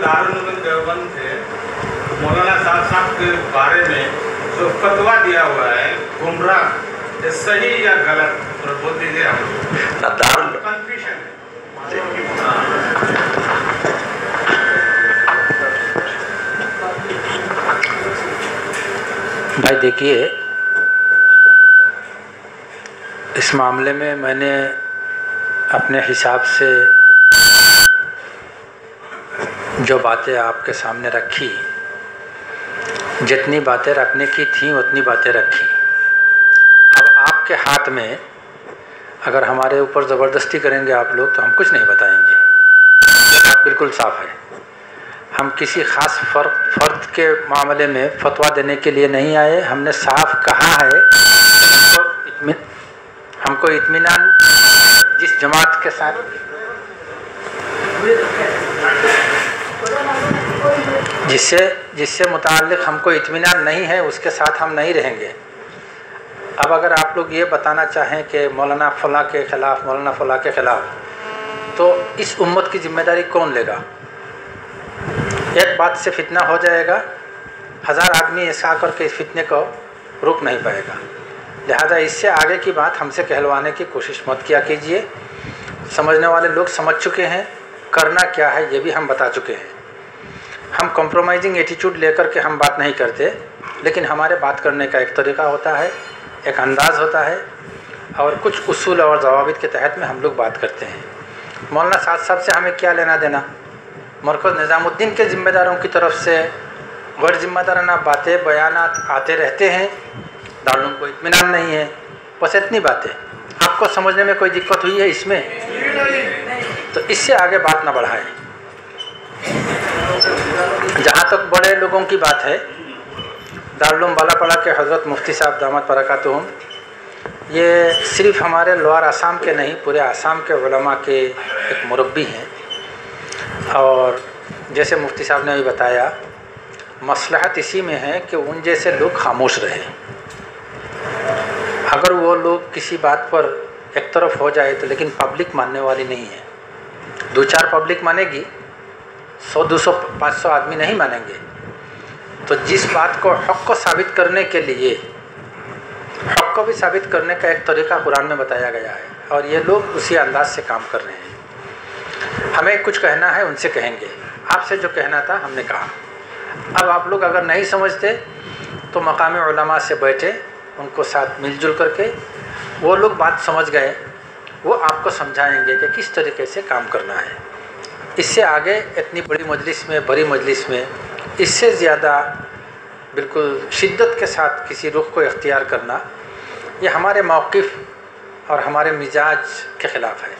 दारुल देवबंद से मौलाना साहब के बारे में जो फतवा दिया हुआ है गुमराह, ये सही या गलत, तो बोल दीजिए हम। दारुल कंफ्यूजन है। भाई देखिए, इस मामले में मैंने अपने हिसाब से जो बातें आपके सामने रखी, जितनी बातें रखने की थी उतनी बातें रखी। अब आपके हाथ में अगर हमारे ऊपर ज़बरदस्ती करेंगे आप लोग तो हम कुछ नहीं बताएंगे। बात बिल्कुल साफ है। हम किसी ख़ास फ़र्द के मामले में फतवा देने के लिए नहीं आए। हमने साफ कहा है हमको इत्मीनान जिस जमात के साथ जिससे मुताल्लिक़ हमको इत्मीनान नहीं है उसके साथ हम नहीं रहेंगे। अब अगर आप लोग ये बताना चाहें कि मौलाना फ़लाँ के ख़िलाफ़, मौलाना फ़लाँ के ख़िलाफ़, तो इस उम्मत की ज़िम्मेदारी कौन लेगा? एक बात से फितना हो जाएगा, 1000 आदमी ऐसा करके इस फितने को रोक नहीं पाएगा। लिहाजा इससे आगे की बात हमसे कहलवाने की कोशिश मत किया कीजिए। समझने वाले लोग समझ चुके हैं, करना क्या है ये भी हम बता चुके हैं। हम कॉम्प्रोमाइजिंग एटीट्यूड लेकर के हम बात नहीं करते, लेकिन हमारे बात करने का एक तरीक़ा होता है, एक अंदाज़ होता है, और कुछ उसूल और ज़वाबित के तहत में हम लोग बात करते हैं। मौलाना साहब से हमें क्या लेना देना? मरकज़ निज़ामुद्दीन के ज़िम्मेदारों की तरफ से गैर ज़िम्मेदाराना बातें, बयानात आते रहते हैं। दारुल को इत्मीनान नहीं है, बस इतनी बातें। आपको समझने में कोई दिक्कत हुई है इसमें? तो इससे आगे बात ना बढ़ाएं। जहाँ तक बड़े लोगों की बात है, दारुल बालापड़ा के हज़रत मुफ्ती साहब दामत बरकातुहुम, ये सिर्फ़ हमारे लोअर आसाम के नहीं, पूरे आसाम के उलमा के एक मुरब्बी हैं। और जैसे मुफ्ती साहब ने अभी बताया, मसलहत इसी में है कि उन जैसे लोग खामोश रहे। अगर वो लोग किसी बात पर एक तरफ हो जाए तो, लेकिन पब्लिक मानने वाली नहीं है। 2-4 पब्लिक मानेगी, 100, 200, 500 आदमी नहीं मानेंगे। तो जिस बात को हक़ को साबित करने के लिए, हक़ को भी साबित करने का एक तरीक़ा कुरान में बताया गया है, और ये लोग उसी अंदाज से काम कर रहे हैं। हमें कुछ कहना है, उनसे कहेंगे। आपसे जो कहना था हमने कहा। अब आप लोग अगर नहीं समझते तो मकामी उलमा से बैठे, उनको साथ मिलजुल करके, वो लोग बात समझ गए, वो आपको समझाएंगे कि किस तरीके से काम करना है। इससे आगे इतनी बड़ी मजलिस में इससे ज़्यादा बिल्कुल शिद्दत के साथ किसी रुख को इख्तियार करना, ये हमारे मौक़िफ़ और हमारे मिजाज के ख़िलाफ़ है।